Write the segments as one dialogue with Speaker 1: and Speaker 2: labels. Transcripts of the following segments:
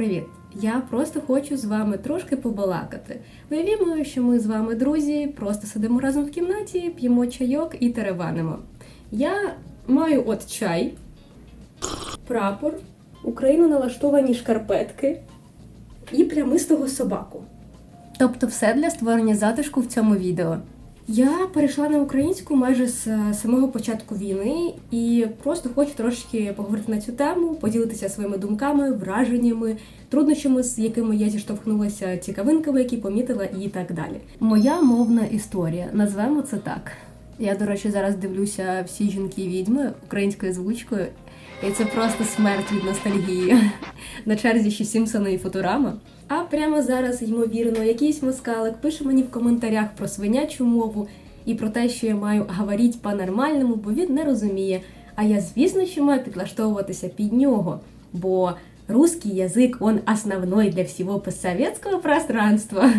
Speaker 1: Привіт! Я просто хочу з вами трошки побалакати. Уявімо, що ми з вами друзі, просто сидимо разом в кімнаті, п'ємо чайок і тереванимо. Я маю от чай, прапор, Україну налаштовані шкарпетки і плямистого собаку. Тобто все для створення затишку в цьому відео. Я перейшла на українську майже з самого початку війни і просто хочу трошки поговорити на цю тему, поділитися своїми думками, враженнями, труднощами, з якими я зіштовхнулася, цікавинками, які помітила і так далі. Моя мовна історія, назвемо це так. Я, до речі, зараз дивлюся «Всі жінки-відьми» українською звучкою, і це просто смерть від ностальгії. На черзі ще Сімпсони і Футурама. А прямо зараз, ймовірно, якийсь москалик пише мені в коментарях про свинячу мову і про те, що я маю говорити по-нормальному, бо він не розуміє. А я, звісно, що маю підлаштовуватися під нього, бо русский язик, он основной для всього постсоветського пространства.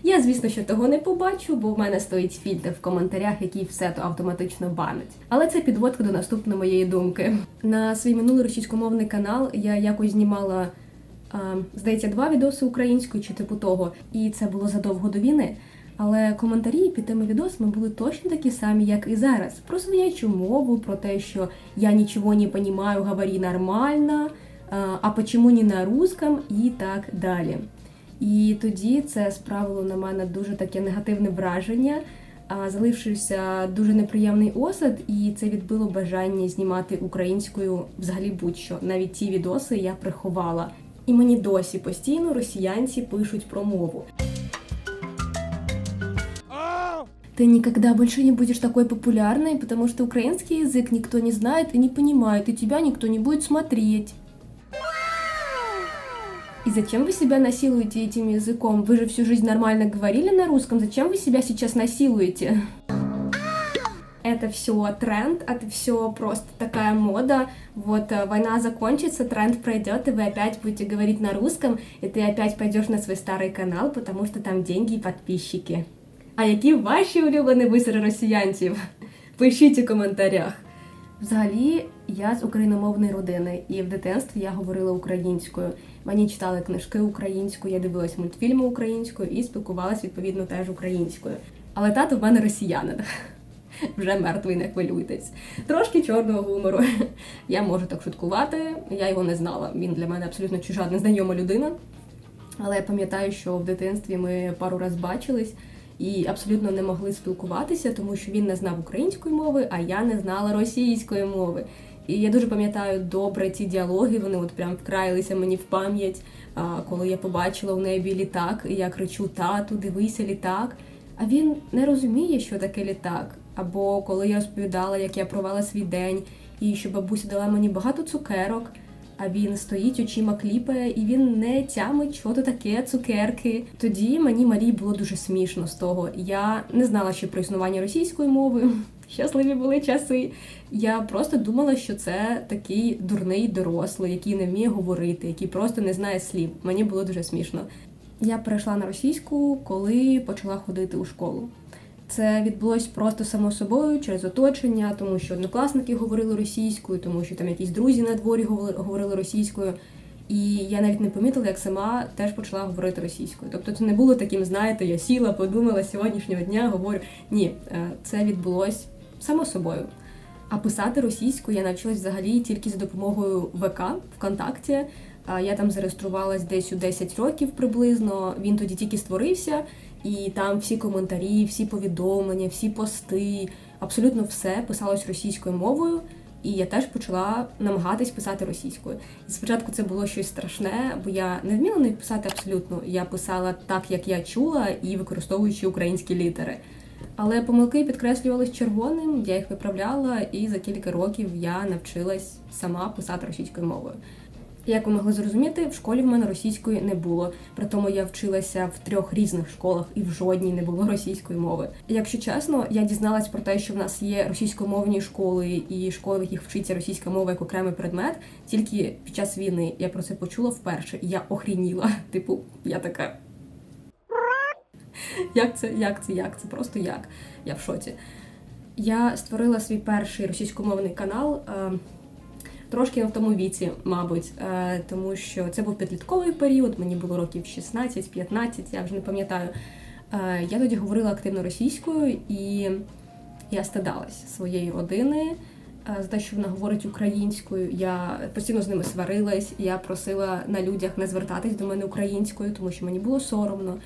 Speaker 1: Я, звісно, що того не побачу, бо в мене стоїть фільтр в коментарях, який все то автоматично банить. Але це підводка до наступної моєї думки. На свій минулий російськомовний канал я якось знімала, здається, 2 відоси українською чи типу того, і це було задовго до війни. Але коментарі під тими відосами були точно такі самі, як і зараз. Про свинячу мову, про те, що я нічого не розумію, говори нормально, а почему не на русском і так далі. І тоді це справило на мене дуже таке негативне враження, залившився дуже неприємний осад, і це відбило бажання знімати українською взагалі будь-що. Навіть ті відоси я приховала. І мені досі постійно росіянці пишуть про мову. Ты никогда больше не будешь такой популярной, потому что украинский язык никто не знает и не понимает, и тебя никто не будет смотреть. И зачем вы себя насилуете этим языком? Вы же всю жизнь нормально говорили на русском, зачем вы себя сейчас насилуете? Это все тренд, это все просто такая мода. Вот война закончится, тренд пройдет, и вы опять будете говорить на русском, и ты опять пойдешь на свой старый канал, потому что там деньги и подписчики. А які ваші улюблені висери росіянців? Пишіть у коментарях. Взагалі, я з україномовної родини, і в дитинстві я говорила українською. Мені читали книжки українською, я дивилась мультфільми українською і спілкувалась, відповідно, теж українською. Але тато в мене росіянин. Вже мертвий, не хвилюйтесь. Трошки чорного гумору. Я можу так шуткувати, я його не знала. Він для мене абсолютно чужа, незнайома людина. Але я пам'ятаю, що в дитинстві ми пару раз бачились і абсолютно не могли спілкуватися, тому що він не знав української мови, а я не знала російської мови. І я дуже пам'ятаю добре ті діалоги, вони от прям вкраїлися мені в пам'ять, коли я побачила у небі літак, і я кричу: «Тату, дивися, літак!» А він не розуміє, що таке літак. Або коли я розповідала, як я провела свій день, і що бабуся дала мені багато цукерок, а він стоїть, очима кліпає, і він не тямить, що то таке цукерки. Тоді мені, Марії, було дуже смішно з того. Я не знала ще про існування російської мови. Щасливі були часи. Я просто думала, що це такий дурний дорослий, який не вміє говорити, який просто не знає слів. Мені було дуже смішно. Я перейшла на російську, коли почала ходити у школу. Це відбулось просто само собою, через оточення, тому що однокласники говорили російською, тому що там якісь друзі на дворі говорили російською. І я навіть не помітила, як сама теж почала говорити російською. Тобто це не було таким, знаєте, я сіла, подумала, сьогоднішнього дня говорю. Ні, це відбулось само собою. А писати російською я навчилась взагалі тільки за допомогою ВК, ВКонтакті. Я там зареєструвалась десь у 10 років приблизно, він тоді тільки створився, і там всі коментарі, всі повідомлення, всі пости, абсолютно все писалось російською мовою, і я теж почала намагатись писати російською. І спочатку це було щось страшне, бо я не вміла навіть писати абсолютно, я писала так, як я чула, і використовуючи українські літери. Але помилки підкреслювались червоним, я їх виправляла, і за кілька років я навчилась сама писати російською мовою. Як ви могли зрозуміти, в школі в мене російської не було. При тому я вчилася в 3 різних школах і в жодній не було російської мови. Якщо чесно, я дізналась про те, що в нас є російськомовні школи і школи, в яких вчиться російська мова як окремий предмет, тільки під час війни. Я про це почула вперше, і я охрініла. Типу, я така... Як це? Просто як? Я в шоці. Я створила свій перший російськомовний канал трошки не в тому віці, мабуть, тому що це був підлітковий період, мені було років 16-15, я вже не пам'ятаю. Я тоді говорила активно російською, і я стидалась своєї родини за те, що вона говорить українською. Я постійно з ними сварилась, я просила на людях не звертатись до мене українською, тому що мені було соромно.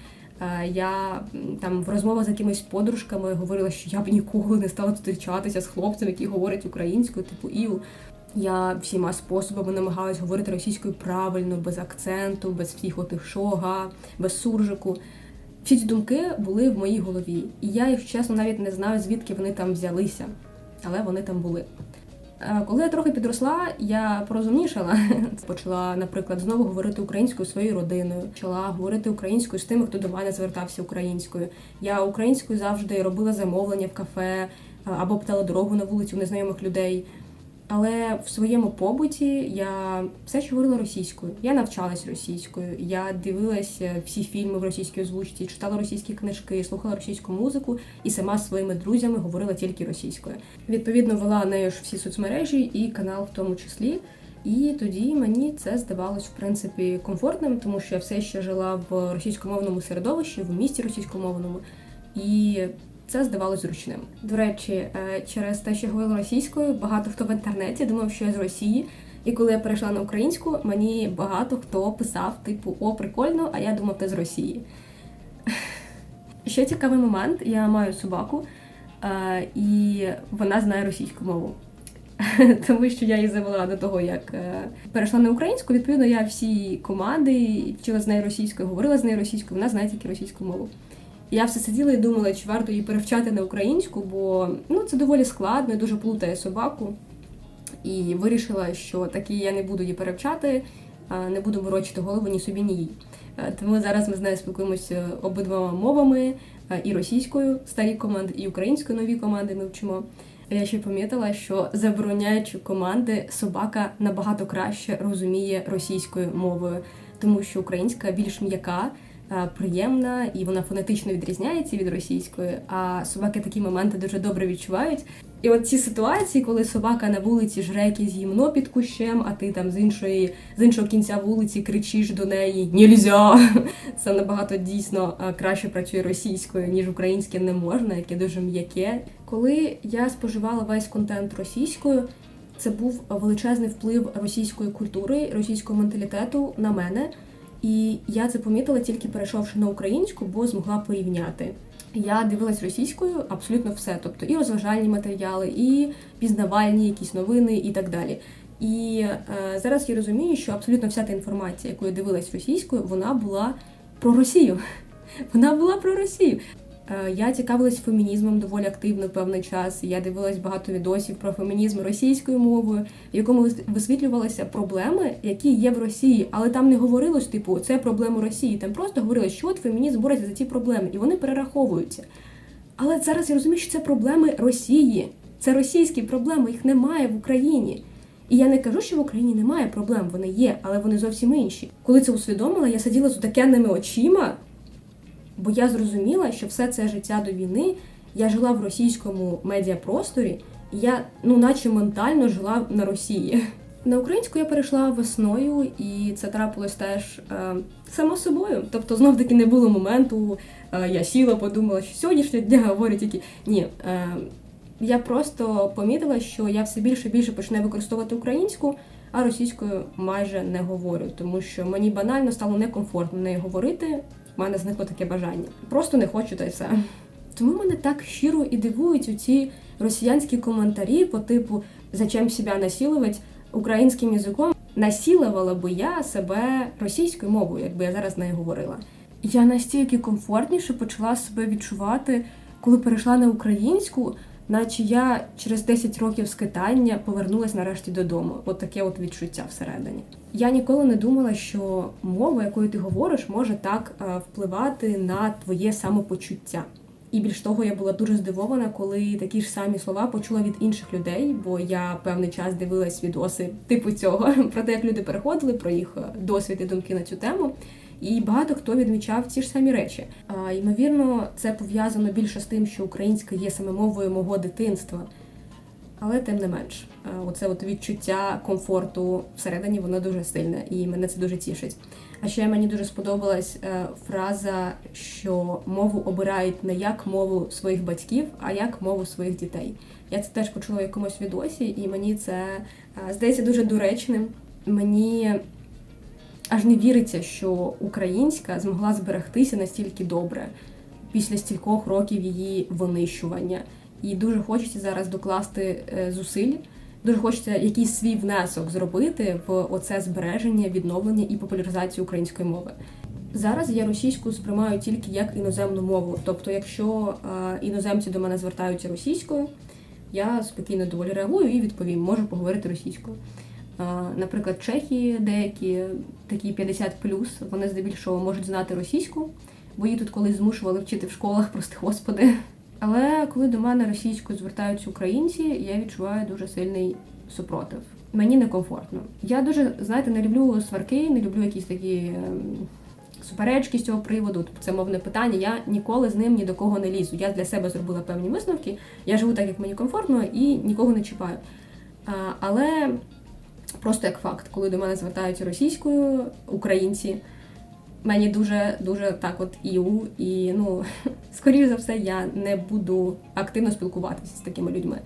Speaker 1: Я там в розмовах з якимись подружками говорила, що я б ніколи не стала зустрічатися з хлопцем, який говорить українською, типу Іу. Я всіма способами намагалась говорити російською правильно, без акценту, без всіх отих шога, без суржику. Всі ці думки були в моїй голові. І я, якщо чесно, навіть не знаю, звідки вони там взялися. Але вони там були. Коли я трохи підросла, я порозумнішала. Почала, наприклад, знову говорити українською своєю родиною. Почала говорити українською з тими, хто до мене звертався українською. Я українською завжди робила замовлення в кафе або питала дорогу на вулицю незнайомих людей. Але в своєму побуті я все ще говорила російською. Я навчалась російською, я дивилась всі фільми в російській озвучці, читала російські книжки, слухала російську музику і сама з своїми друзями говорила тільки російською. Відповідно, вела нею ж всі соцмережі і канал в тому числі. І тоді мені це здавалось, в принципі, комфортним, тому що я все ще жила в російськомовному середовищі, в місті російськомовному. І це здавалось зручним. До речі, через те, що я говорила російською, багато хто в інтернеті думав, що я з Росії. І коли я перейшла на українську, мені багато хто писав, типу, о, прикольно, а я думав, ти з Росії. Ще цікавий момент, я маю собаку, і вона знає російську мову. Тому що я її завела до того, як перейшла на українську, відповідно, я всі команди вчила з нею російською, говорила з нею російською, вона знає тільки російську мову. Я все сиділа і думала, чи варто її перевчати на українську, бо це доволі складно і дуже плутає собаку. І вирішила, що таки я не буду її перевчати, не буду морочити голову ні собі, ні їй. Тому зараз ми з нею спілкуємося обидвома мовами, і російською старі команди, і українською нові команди ми вчимо. Я ще помітила, що забороняючи команди, собака набагато краще розуміє російською мовою, тому що українська більш м'яка, приємна, і вона фонетично відрізняється від російської, а собаки такі моменти дуже добре відчувають. І от ці ситуації, коли собака на вулиці жре якесь гімно під кущем, а ти там з іншого кінця вулиці кричиш до неї «Нельзя!», це набагато дійсно краще працює російською, ніж українське не можна, яке дуже м'яке. Коли я споживала весь контент російською, це був величезний вплив російської культури, російського менталітету на мене. І я це помітила тільки перейшовши на українську, бо змогла порівняти. Я дивилась російською абсолютно все, тобто і розважальні матеріали, і пізнавальні якісь новини і так далі. І зараз я розумію, що абсолютно вся та інформація, яку я дивилась російською, вона була про Росію. Вона була про Росію. Я цікавилась фемінізмом доволі активно певний час. Я дивилась багато відосів про фемінізм російською мовою, в якому висвітлювалися проблеми, які є в Росії. Але там не говорилось, типу, це проблеми Росії. Там просто говорилось, що от фемінізм бореться за ці проблеми, і вони перераховуються. Але зараз я розумію, що це проблеми Росії. Це російські проблеми, їх немає в Україні. І я не кажу, що в Україні немає проблем, вони є, але вони зовсім інші. Коли це усвідомила, я сиділа з отакенними очима, бо я зрозуміла, що все це життя до війни я жила в російському медіапросторі, і я, наче ментально жила на Росії. На українську я перейшла весною, і це трапилось теж само собою. Тобто, знов-таки не було моменту, я сіла, подумала, що сьогоднішнього дня говорю тільки... Ні, я просто помітила, що я все більше і більше починаю використовувати українську, а російською майже не говорю, тому що мені банально стало некомфортно нею говорити. У мене зникло таке бажання. Просто не хочу, та й все. Тому мене так щиро і дивують оці росіянські коментарі по типу «Зачем себя насилувати українським язиком?» Насилувала би я себе російською мовою, якби я зараз нею говорила. Я настільки комфортніше почала себе відчувати, коли перейшла на українську, наче я через 10 років скитання повернулась нарешті додому. От таке от відчуття всередині. Я ніколи не думала, що мова, якою ти говориш, може так впливати на твоє самопочуття. І більш того, я була дуже здивована, коли такі ж самі слова почула від інших людей, бо я певний час дивилась відоси типу цього, про те, як люди переходили, про їх досвід і думки на цю тему. І багато хто відмічав ці ж самі речі. Ймовірно, це пов'язано більше з тим, що українська є саме мовою мого дитинства. Але тим не менш, оце от відчуття комфорту всередині, воно дуже сильне, і мене це дуже тішить. А ще мені дуже сподобалась фраза, що мову обирають не як мову своїх батьків, а як мову своїх дітей. Я це теж почула в якомусь відосі, і мені це здається дуже доречним. Мені аж не віриться, що українська змогла зберегтися настільки добре після стількох років її винищування. І дуже хочеться зараз докласти зусиль, дуже хочеться якийсь свій внесок зробити в оце збереження, відновлення і популяризацію української мови. Зараз я російську сприймаю тільки як іноземну мову. Тобто, якщо іноземці до мене звертаються російською, я спокійно доволі реагую і відповім, можу поговорити російською. Наприклад, чехи деякі, такі 50+, вони здебільшого можуть знати російську, бо її тут колись змушували вчити в школах, прости господи. Але коли до мене російською звертаються українці, я відчуваю дуже сильний супротив. Мені некомфортно. Я дуже, знаєте, не люблю сварки, не люблю якісь такі суперечки з цього приводу, це мовне питання, я ніколи з ним ні до кого не лізу. Я для себе зробила певні висновки, я живу так, як мені комфортно, і нікого не чіпаю. Але просто як факт, коли до мене звертаються російською українці, мені дуже так от і скоріше за все, я не буду активно спілкуватися з такими людьми.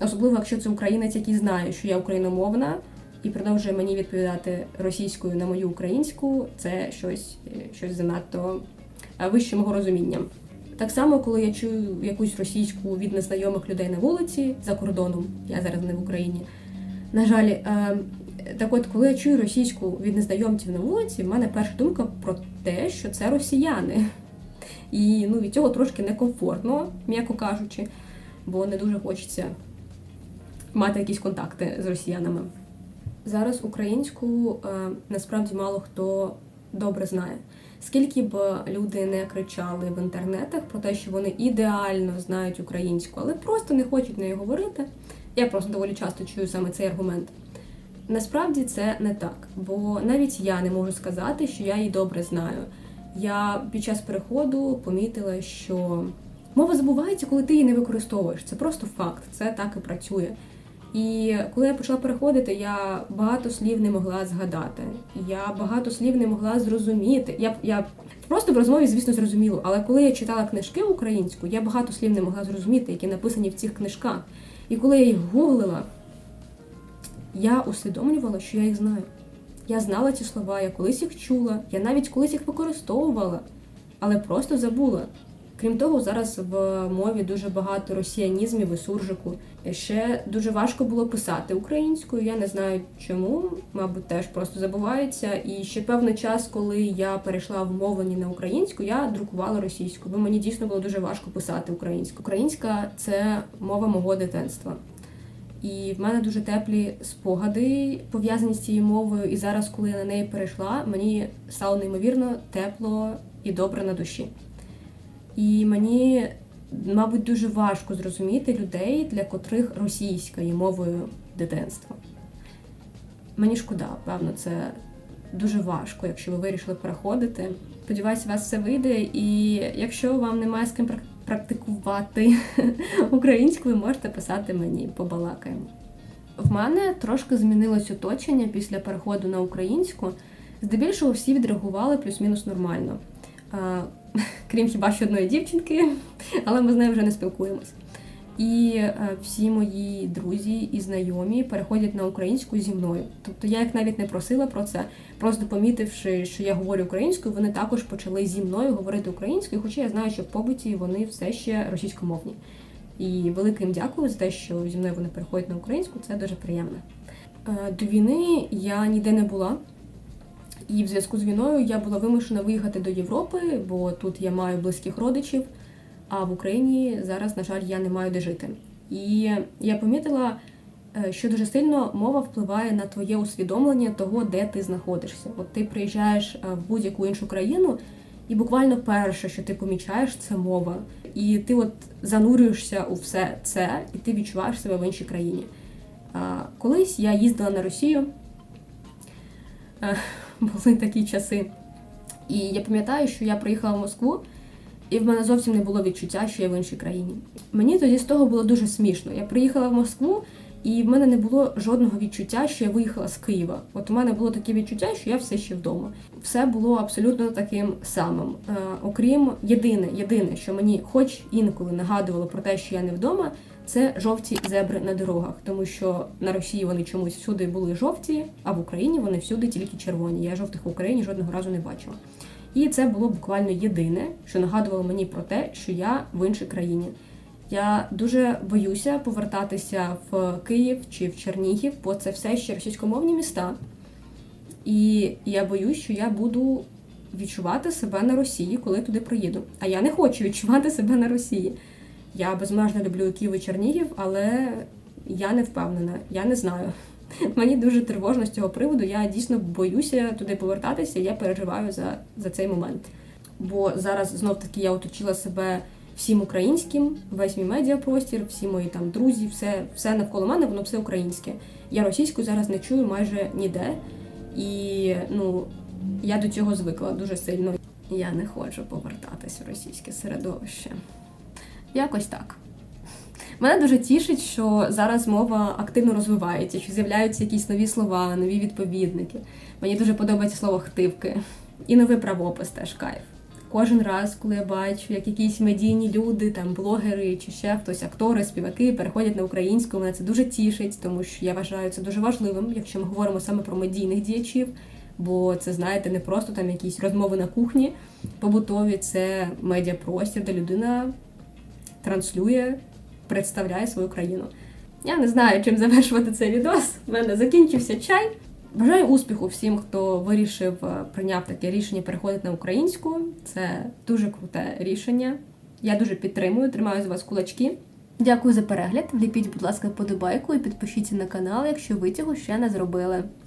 Speaker 1: Особливо, якщо це українець, який знає, що я україномовна, і продовжує мені відповідати російською на мою українську, це щось занадто вище мого розуміння. Так само, коли я чую якусь російську від незнайомих людей на вулиці, за кордоном, я зараз не в Україні, на жаль, так от, коли я чую російську від незнайомців на вулиці, в мене перша думка про те, що це росіяни. І від цього трошки некомфортно, м'яко кажучи, бо не дуже хочеться мати якісь контакти з росіянами. Зараз українську насправді мало хто добре знає. Скільки б люди не кричали в інтернетах про те, що вони ідеально знають українську, але просто не хочуть нею говорити, я просто доволі часто чую саме цей аргумент. Насправді це не так, бо навіть я не можу сказати, що я її добре знаю. Я під час переходу помітила, що мова забувається, коли ти її не використовуєш. Це просто факт, це так і працює. І коли я почала переходити, я багато слів не могла згадати. Я багато слів не могла зрозуміти. Я просто в розмові, звісно, зрозуміло, але коли я читала книжки українською, я багато слів не могла зрозуміти, які написані в цих книжках. І коли я їх гуглила, я усвідомлювала, що я їх знаю. Я знала ці слова, я колись їх чула, я навіть колись їх використовувала, але просто забула. Крім того, зараз в мові дуже багато росіянізмів і суржику. Ще дуже важко було писати українською, я не знаю чому, мабуть, теж просто забувається. І ще певний час, коли я перейшла в мовлення на українську, я друкувала російську, бо мені дійсно було дуже важко писати українською. Українська – це мова мого дитинства. І в мене дуже теплі спогади пов'язані з цією мовою, і зараз, коли я на неї перейшла, мені стало неймовірно тепло і добре на душі. І мені, мабуть, дуже важко зрозуміти людей, для котрих російська є мовою дитинства. Мені шкода, певно, це дуже важко, якщо ви вирішили переходити. Сподіваюся, у вас все вийде, і якщо вам немає з ким практикувати українську, ви можете писати мені, побалакаємо. В мене трошки змінилось оточення після переходу на українську. Здебільшого всі відреагували плюс-мінус нормально. Крім хіба що одної дівчинки, але ми з нею вже не спілкуємось. І всі мої друзі і знайомі переходять на українську зі мною. Тобто я їх навіть не просила про це, просто помітивши, що я говорю українською, вони також почали зі мною говорити українською, хоча я знаю, що в побуті вони все ще російськомовні. І велике їм дякую за те, що зі мною вони переходять на українську, це дуже приємно. До війни я ніде не була. І в зв'язку з війною я була вимушена виїхати до Європи, бо тут я маю близьких родичів, а в Україні зараз, на жаль, я не маю де жити. І я помітила, що дуже сильно мова впливає на твоє усвідомлення того, де ти знаходишся. От ти приїжджаєш в будь-яку іншу країну, і буквально перше, що ти помічаєш, це мова. І ти от занурюєшся у все це, і ти відчуваєш себе в іншій країні. Колись я їздила на Росію, були такі часи. І я пам'ятаю, що я приїхала в Москву, І в мене зовсім не було відчуття, що я в іншій країні. Мені тоді з того було дуже смішно. Я приїхала в Москву, і в мене не було жодного відчуття, що я виїхала з Києва. От у мене було таке відчуття, що я все ще вдома. Все було абсолютно таким самим. Окрім єдине, що мені хоч інколи нагадувало про те, що я не вдома, це жовті зебри на дорогах. Тому що на Росії вони чомусь всюди були жовті, а в Україні вони всюди тільки червоні. Я жовтих в Україні жодного разу не бачила. І це було буквально єдине, що нагадувало мені про те, що я в іншій країні. Я дуже боюся повертатися в Київ чи в Чернігів, бо це все ще російськомовні міста. І я боюсь, що я буду відчувати себе на Росії, коли туди приїду. А я не хочу відчувати себе на Росії. Я безмежно люблю і Київ і Чернігів, але я не впевнена, я не знаю. Мені дуже тривожно з цього приводу, я дійсно боюся туди повертатися, я переживаю за цей момент. Бо зараз знов-таки я оточила себе всім українським, весь мій медіапростір, всі мої там друзі, все навколо мене, воно все українське. Я російську зараз не чую майже ніде, і я до цього звикла дуже сильно. Я не хочу повертатись в російське середовище. Якось так. Мене дуже тішить, що зараз мова активно розвивається, що з'являються якісь нові слова, нові відповідники. Мені дуже подобається слово «хтивки». І новий правопис теж кайф. Кожен раз, коли я бачу, як якісь медійні люди, там блогери чи ще хтось, актори, співаки переходять на українську, мене це дуже тішить, тому що я вважаю це дуже важливим, якщо ми говоримо саме про медійних діячів, бо це, знаєте, не просто там якісь розмови на кухні побутові, це медіапростір, де людина транслює, представляє свою країну. Я не знаю, чим завершувати цей відос. У мене закінчився чай. Бажаю успіху всім, хто вирішив, прийняв таке рішення переходити на українську. Це дуже круте рішення. Я дуже підтримую, тримаю з вас кулачки. Дякую за перегляд. Вліпіть, будь ласка, вподобайку і підпишіться на канал, якщо ви цього ще не зробили.